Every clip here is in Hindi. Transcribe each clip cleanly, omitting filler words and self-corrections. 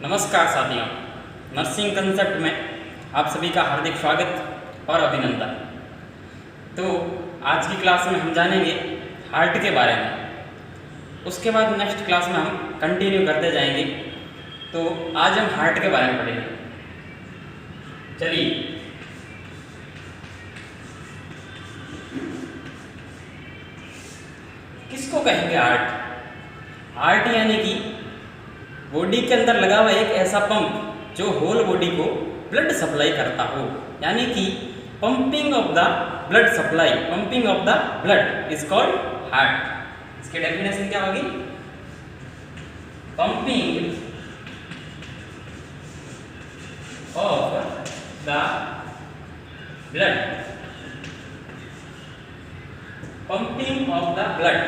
नमस्कार साथियों, नर्सिंग कंसेप्ट में आप सभी का हार्दिक स्वागत और अभिनंदन। तो आज की क्लास में हम जानेंगे हार्ट के बारे में। उसके बाद नेक्स्ट क्लास में हम कंटिन्यू करते जाएंगे। तो आज हम हार्ट के बारे में पढ़ेंगे। चलिए, किसको कहेंगे हार्ट? हार्ट यानी कि बॉडी के अंदर लगा हुआ एक ऐसा पंप जो होल बॉडी को ब्लड सप्लाई करता हो, यानी कि pumping of the blood supply, pumping of the blood is called heart. इसकी डेफिनेशन क्या होगी? Pumping of the blood, pumping of the blood,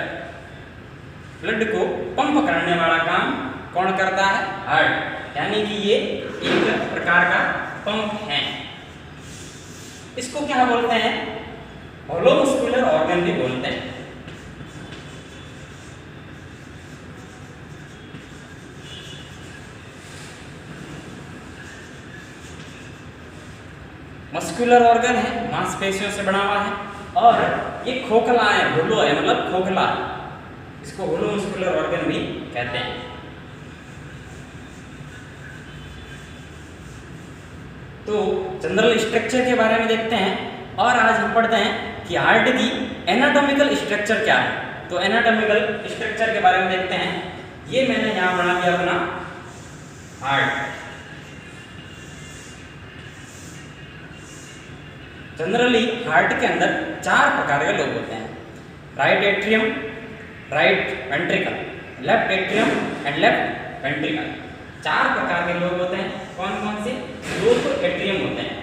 blood को पंप करने वाला काम कौन करता है? हार्ट। यानी कि ये एक प्रकार का पंप है। इसको क्या बोलते हैं? होलो मस्कुलर ऑर्गन भी बोलते हैं। मस्कुलर ऑर्गन है, मांसपेशियों से बना हुआ है और ये खोखला है, होलो है मतलब खोखला। इसको होलो मस्कुलर ऑर्गन भी कहते हैं। तो जनरल स्ट्रक्चर के बारे में देखते हैं और आज हम पढ़ते हैं कि हार्ट की एनाटॉमिकल स्ट्रक्चर क्या है। तो एनाटॉमिकल स्ट्रक्चर के बारे में देखते हैं। ये मैंने यहाँ बना दिया अपना हार्ट। जनरली हार्ट के अंदर चार प्रकार के लोग होते हैं: right atrium, right ventricle, left atrium and left ventricle. चार प्रकार के लोग होते हैं। कौन कौन से? दो तो एट्रियम होते हैं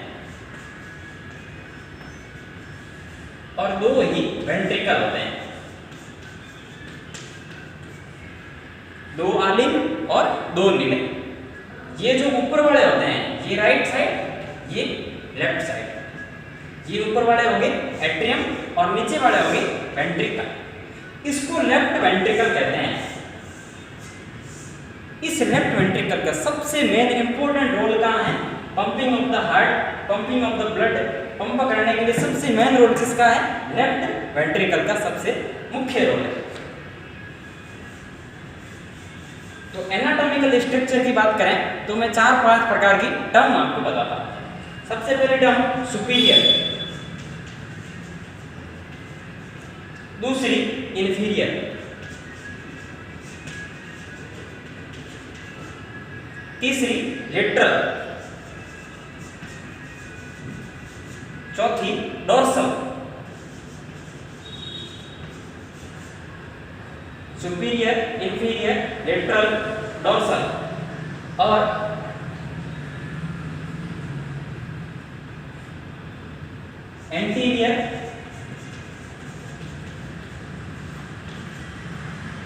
और दो ही वेंट्रिकल होते हैं। दो आलिंग और दो नीले। ये जो ऊपर वाले होते हैं ये राइट साइड, ये लेफ्ट साइड। ये ऊपर वाले होंगे एट्रियम और नीचे वाले होंगे वेंट्रिकल। इसको लेफ्ट वेंट्रिकल कहते हैं। इस लेफ्ट वेंट्रिकल का सबसे मेन इंपॉर्टेंट रोल कहाँ है? Pumping of the heart, pumping of the blood pump करने के लिए सबसे मेन रोल किसका है? लेफ्ट वेंट्रिकल का सबसे मुख्य रोल है। तो एनाटॉमिकल स्ट्रक्चर की बात करें तो मैं 4-5 प्रकार की टर्म आपको बताता हूं। सबसे पहले टर्म सुपीरियर, दूसरी इंफीरियर, तीसरी लेटरल, चौथी dorsal. Superior, inferior, lateral, dorsal और एंटीरियर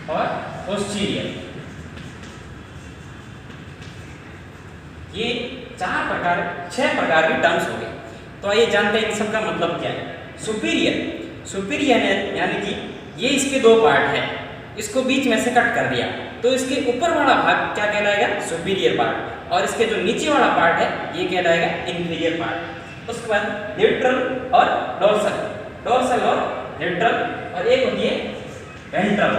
और पोस्टीरियर। ये 6 प्रकार की टर्म्स हो गई। तो आइए जानते हैं इन सब का मतलब क्या है। सुपीरियर, सुपीरियर यानी कि ये इसके दो पार्ट है, इसको बीच में से कट कर दिया तो इसके ऊपर वाला भाग क्या कहलाएगा? Superior part. और इसके जो नीचे वाला पार्ट है ये कहलाएगा इंफीरियर पार्ट। उसके बाद लेटरल और डोर्सल, डोर्सल और लेटरल, और एक होती है वेंट्रल।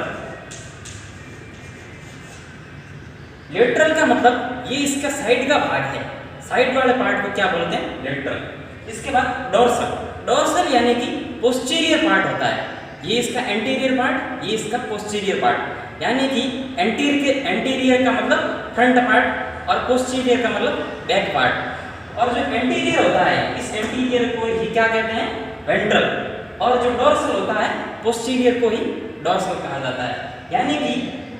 लेटरल का मतलब ये इसका साइड का भाग है, साइड वाले पार्ट को क्या बोलते हैं? लेटरल। इसके बाद डोर्सल, डोर्सल यानी कि पोस्टीरियर पार्ट होता है। ये इसका एंटीरियर पार्ट, ये इसका पोस्टीरियर पार्ट। यानी कि एंटीरियर का मतलब फ्रंट पार्ट और पोस्टीरियर का मतलब बैक पार्ट। और जो एंटीरियर होता है इस एंटीरियर को ही क्या कहते हैं? वेंट्रल। और जो डोर्सल होता है पोस्टीरियर को ही डोर्सल कहा जाता है। यानी कि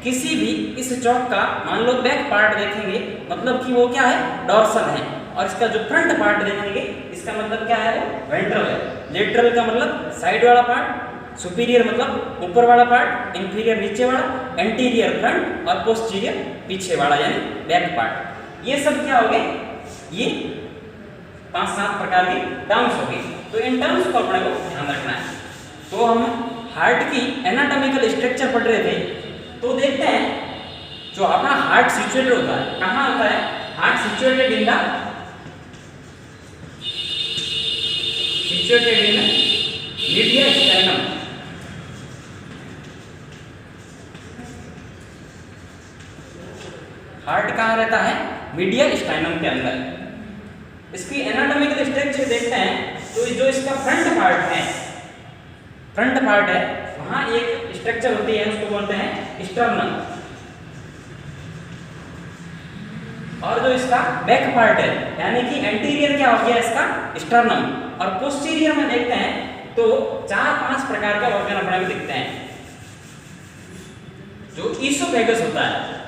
किसी भी इस चौक का मान लो बैक पार्ट देखेंगे मतलब कि वो क्या है? डोर्सल है। और इसका जो फ्रंट पार्ट देखेंगे इसका मतलब क्या है? वो वेंट्रल है। लेटरल का मतलब साइड वाला पार्ट, सुपीरियर मतलब ऊपर वाला पार्ट, इंफीरियर नीचे वाला, एंटीरियर फ्रंट और पोस्टीरियर पीछे वाला यानी बैक पार्ट। ये सब क्या हो गए? ये 5-7 प्रकार की टर्म्स हो गई। तो इन टर्म्स को अपने को ध्यान रखना है। तो हम हार्ट की एनाटॉमिकल स्ट्रक्चर पढ़ रहे थे, तो देखते हैं जो अपना हार्ट सिचुएटेड होता है, कहाँ होता है? Heart situated in mediastinum. Heart कहाँ रहता है? मीडिया स्टाइनम के अंदर। इसकी एनाटॉमिकल स्ट्रक्चर देखते हैं तो जो इसका फ्रंट पार्ट है वहाँ एक स्ट्रक्चर होती है, उसको बोलते हैं स्टर्नम। और जो इसका बैक पार्ट है यानी कि एंटीरियर क्या हो गया इसका? स्टर्नम। और पोस्टीरियर में देखते हैं तो 4-5 प्रकार के ऑर्गन अपने में दिखते हैं। जो ईसोफेगस होता है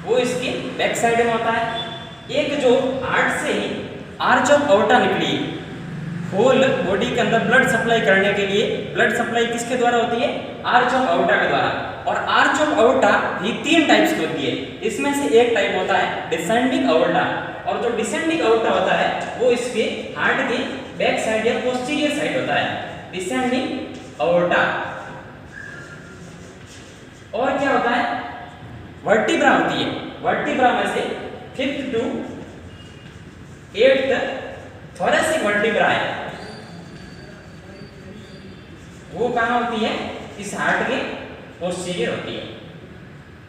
वो इसके बैक साइड में होता है। एक जो हार्ट से ही आर्च ऑफ ऑर्टा निकली, होल बॉडी के अंदर ब्लड सप्लाई करने के लिए, ब्लड सप्लाई किसके द्वारा होती है? आर्च ऑफ ऑर्टा के द्वारा। और आर्च ऑफ ऑर्टा भी 3 टाइप्स की होती है। इसमें से एक टाइप होता है डिसेंडिंग ऑर्टा, और जो डिसेंडिंग ऑर्टा होता है वो इसके हार्ट के बैक साइड या पोस्टीरियर साइड होता है, डिसेंडिंग ऑर्टा। और क्या होता है? वर्टिब्रा होती है। वर्टिब्रा में से 5th to 8th thoracic vertebra है, वो कहाँ होती है? इस हार्ट के पोस्टीरियर होती है,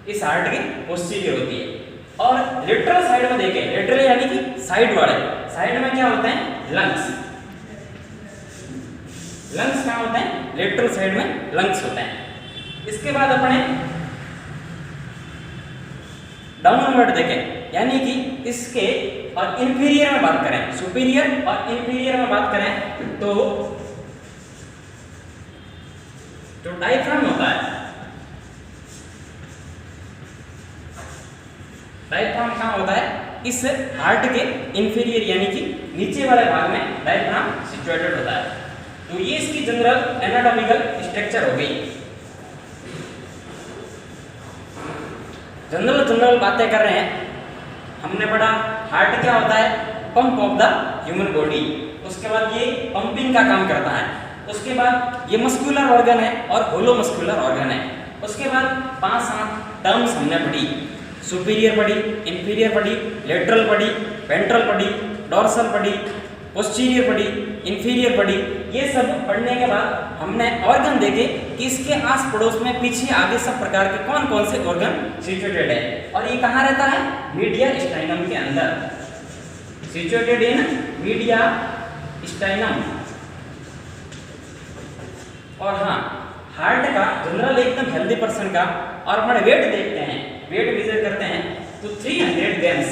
इस हार्ट के पोस्टीरियर होती है। और लेटरल साइड में देखें, लेटरल यानी कि साइड वाले साइड में क्या होते हैं? लंग्स। लंग्स कहाँ होते हैं? लेटरल साइड में लंग्स होते हैं। इसके बाद अपने डाउनवर्ड देखें, यानी कि इसके और इंफीरियर में बात करें, सुपीरियर और इंफीरियर में बात करें तो जो डायफ्राम होता है, डायफ्राम कहाँ होता है? इस हार्ट के इंफीरियर यानी कि नीचे वाले भाग में डायफ्राम सिचुएटेड होता है। तो ये इसकी जनरल एनाटॉमिकल स्ट्रक्चर हो गई। जनरल बातें कर रहे हैं। हमने पढ़ा हार्ट क्या होता है? Pump of the human body. उसके बाद ये पंपिंग का काम करता है। उसके बाद ये मस्कुलर ऑर्गन है और होलो मस्कुलर ऑर्गन है। उसके बाद 5-7 टर्म्स हमने पढ़ी, सुपीरियर पढ़ी, इंफीरियर पढ़ी, लेटरल पढ़ी, वेंट्रल पढ़ी, डोर्सल पढ़ी, पोस्टीरियर पढ़ी, इंफीरियर पढ़ी। ये सब पढ़ने के बाद हमने ऑर्गन देखे कि इसके आस पड़ोस में पीछे आगे सब प्रकार के कौन कौन से ऑर्गन सिचुएटेड है। और ये कहाँ रहता है? मीडिया स्टाइनम के अंदर, सिचुएटेड इन मीडिया स्टाइनम। और हाँ, हार्ट का जनरल एकदम हेल्दी पर्सन का और हमारे वेट देखते हैं, वेट मेजर करते हैं तो 300 ग्राम्स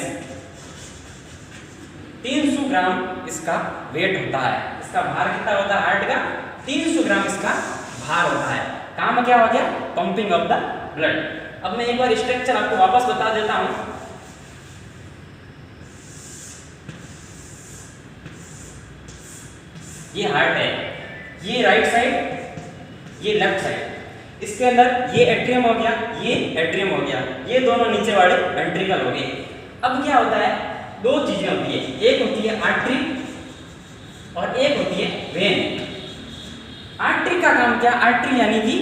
300 ग्राम इसका वेट होता है। इसका भार कितना होता है? हार्ट का 300 ग्राम इसका भार होता है। काम क्या हो गया? Pumping of the blood. अब मैं एक बार स्ट्रक्चर आपको वापस बता देता हूं। ये हार्ट है, ये राइट साइड, ये लेफ्ट साइड। इसके अंदर ये एट्रियम हो गया, ये एट्रियम हो गया, ये दोनों नीचे वाले वेंट्रिकल हो गए। अब क्या होता है? 2 चीजें होती है, एक होती है आर्टरी और एक होती है वेन। आर्टरी का काम क्या? आर्टरी यानी कि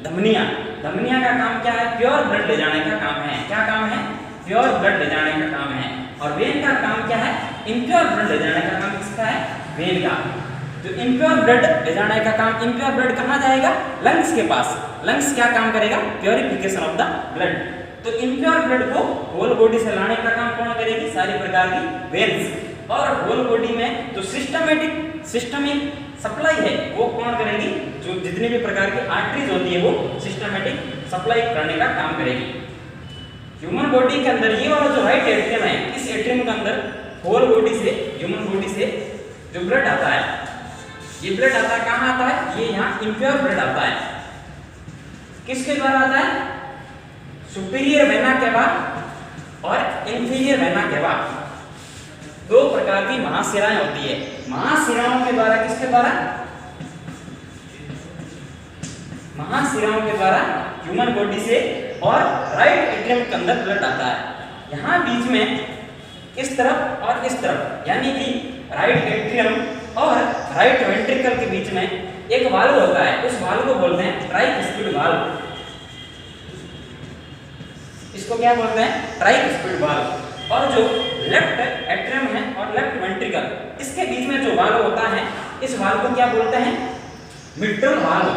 धमनियां। धमनियां का काम क्या है? प्योर ब्लड ले जाने का काम है। क्या काम है? प्योर ब्लड ले जाने का काम है। और वेन का काम क्या है? इम्प्योर ब्लड ले जाने का काम किसका है? वेन का। जो इम्प्योर ब्लड ले जाने का काम, इम्प्योर ब्लड कहाँ जाएगा? लंग्स के पास। लंग्स क्या काम करेगा? Purification of the blood. तो इम्प्योर ब्लड को होल बॉडी से लाने का काम कौन करेगी? सारी प्रकार की वेन्स। और होल बॉडी में जो सिस्टमिक सप्लाई है वो कौन करेगी? जो जितनी भी प्रकार की आर्टरीज होती है वो सिस्टमेटिक सप्लाई करने का काम करेगी। ह्यूमन बॉडी के अंदर ये वाला जो राइट एट्रियम है, इस एट्रियम के अंदर होल बॉडी से, ह्यूमन बॉडी से जो ब्लड आता है, ये ब्लड आता है कहाँ आता है? ये यहाँ इम्प्योर ब्लड आता है। किसके द्वारा आता है? सुपीरियर वेना केवा और इंफीरियर वेना केवा। 2 प्रकार की महाशिराएं होती है। महाशिराओं के द्वारा, किसके द्वारा? महाशिराओं के द्वारा ह्यूमन बॉडी से और राइट एट्रियम के अंदर ब्लड आता है। यहाँ बीच में इस तरफ और इस तरफ, यानी कि राइट एट्रियम और राइट वेंट्रिकल के बीच में एक वाल्व होता है। उस वाल्व को बोलते हैं ट्राइकुस्पिड वाल्व। इसको क्या बोलते हैं, ट्राइस्पिड वाल्व। और जो लेफ्ट एट्रियम है और लेफ्ट वेंट्रिकल, इसके बीच में जो वाल्व होता है, इस वाल्व को क्या बोलते हैं, मिट्रल वाल्व।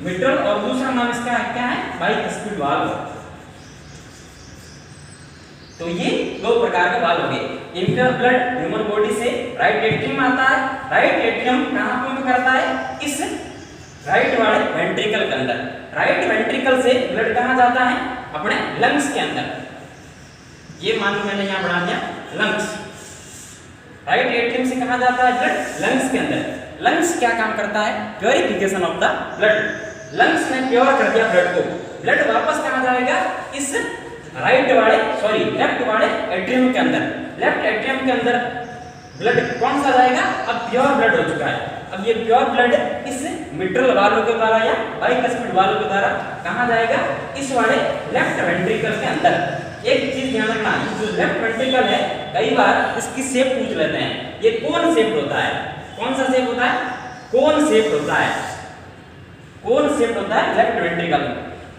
मिट्रल, और दूसरा नाम इसका क्या है, बाइस्पिड वाल्व। तो ये दो प्रकार के वाल्व हो गए। इम्प्योर ब्लड ह्यूमन बॉडी से राइट एट्रियम में आता है, राइट एट्रियम कहां पंप करता है, इस राइट वाले वेंट्रिकल के अंदर। राइट वेंट्रिकल से ब्लड कहां जाता है, अपने लंग्स के अंदर। ये मान लो मैंने यहां बना दिया लंग्स। राइट एट्रियम से कहां जाता है ब्लड, लंग्स के अंदर। लंग्स क्या काम करता है, purification of the blood. Lungs ने प्योर कर दिया ब्लड को, ब्लड वापस कहां जाएगा, इस लेफ्ट वाले एट्रियम के अंदर। लेफ्ट एट्रियम के अंदर ब्लड कौन सा जाएगा, अब प्योर ब्लड हो चुका है। अब ये प्योर ब्लड इस मिट्रल वाल्व के द्वारा या बाइस्पिड वाल्व के द्वारा कहां जाएगा, इस वाले लेफ्ट वेंट्रिकल के अंदर। एक चीज ध्यान रखना, जो लेफ्ट वेंट्रिकल है, कई बार इसकी शेप पूछ लेते हैं, ये कौन शेप होता है, कौन सा शेप होता है, कौन शेप होता है, कौन शेप होता है लेफ्ट वेंट्रिकल।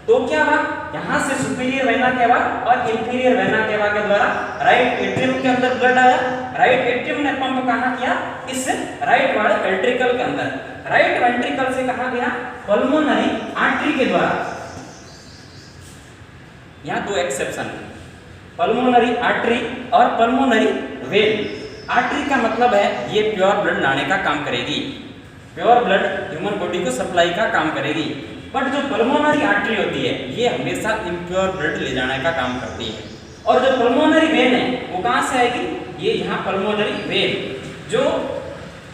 तो क्या हुआ, यहां से सुपीरियर वेना केवा और इंफीरियर वेना केवा के द्वारा राइट एट्रियम के अंदर ब्लड आया। राइट एट्रियम ने पंप कहां किया, इस राइट वाले वेंट्रिकल के अंदर। राइट वेंट्रिकल से कहां गया, पल्मोनरी आर्टरी के द्वारा। यहां दो एक्सेप्शन, पल्मोनरी आर्टरी और पल्मोनरी वेन। आर्टरी का मतलब है ये प्योर ब्लड लाने का काम करेगी, प्योर ब्लड ह्यूमन बॉडी को सप्लाई का काम करेगी। बट जो पल्मोनरी आर्टरी होती है, ये हमेशा इम्प्योर ब्लड ले जाने का काम करती है। और जो पल्मोनरी वेन है, वो कहां से आएगी, ये यहाँ पल्मोनरी वेन, जो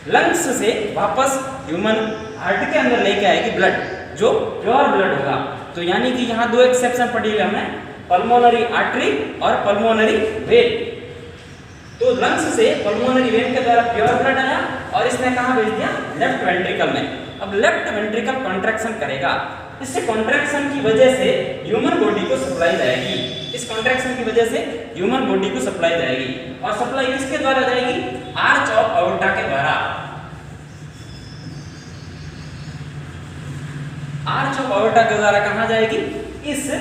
लंग्स से वापस ह्यूमन हार्ट के अंदर लेके आएगी ब्लड, जो प्योर ब्लड होगा। तो यानी कि यहाँ दो एक्सेप्शन पढ़ी हुई हमने, पल्मोनरी आर्टरी और पल्मोनरी वेन। तो लंग्स से पल्मोनरी वेन के द्वारा प्योर ब्लड आया और इसने कहां भेज दिया, लेफ्ट वेंट्रिकल में। अब लेफ्ट वेंट्रिकल कॉन्ट्रैक्शन करेगा, इस कॉन्ट्रैक्शन की वजह से ह्यूमन बॉडी को सप्लाई जाएगी। इस कॉन्ट्रैक्शन की वजह से ह्यूमन बॉडी को सप्लाई जाएगी, और सप्लाई किसके द्वारा जाएगी, आर्च ऑफ अओर्टा के द्वारा। आर्च ऑफ अओर्टा के द्वारा कहां जाएगी, इस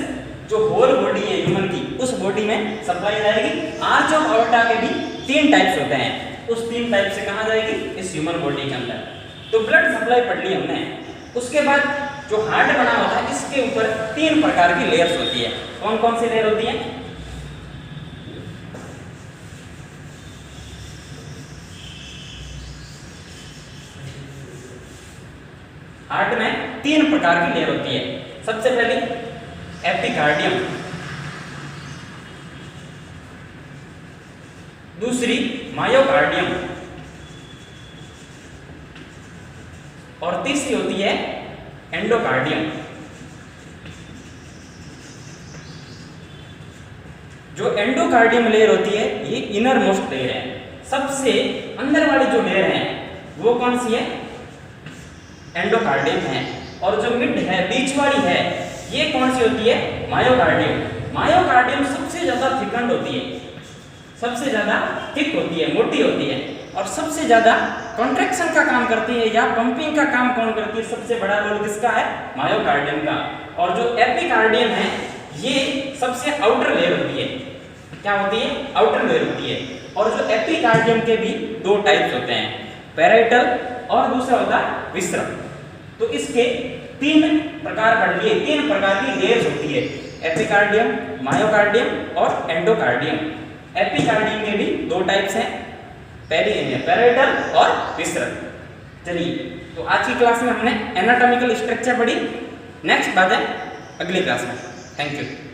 जो होल बॉडी है ह्यूमन की, उस बॉडी में सप्लाई जाएगी। आर्च ऑफ अओर्टा के भी 3 टाइप्स होते हैं, उस 3 टाइप से कहां जाएगी, इस ह्यूमन बॉडी के अंदर। तो ब्लड सप्लाई पढ़ ली हमने। उसके बाद जो हार्ट बना होता है, इसके ऊपर 3 प्रकार की लेयर्स होती है। कौन कौन सी लेयर होती है, हार्ट में 3 प्रकार की लेयर होती है। सबसे पहले एपिकार्डियम, दूसरी मायोकार्डियम, और तीसरी होती है एंडोकार्डियम। जो एंडोकार्डियम लेयर होती है, ये इनर मोस्ट लेयर है। सबसे अंदर वाली जो लेयर है, वो कौन सी है, एंडोकार्डियम है। और जो मिड है, बीच वाली है, ये कौन सी होती है, मायोकार्डियम। मायोकार्डियम सबसे ज्यादा थिकंड होती है, सबसे ज्यादा थिक होती है, मोटी होती है, और सबसे ज्यादा कॉन्ट्रैक्शन का काम करती है या पंपिंग का काम कौन करती है, सबसे बड़ा रोल किसका है, मायोकार्डियम का। और जो एपिकार्डियम है, ये सबसे आउटर लेयर होती है। क्या होती है, आउटर लेयर होती है। और जो एपिकार्डियम के भी 2 टाइप्स होते हैं, पैराइटल और दूसरा होता है विसरम। तो इसके 3 प्रकार पढ़ लिए, 3 प्रकार की लेयर्स होती है, एपिकार्डियम, मायोकार्डियम और एंडोकार्डियम। एपिकार्डियम के भी 2 टाइप्स हैं, पैराइटल और विसरम। चलिए, तो आज की क्लास में हमने एनाटॉमिकल स्ट्रक्चर पढ़ी। नेक्स्ट बात है अगली क्लास में। Thank you.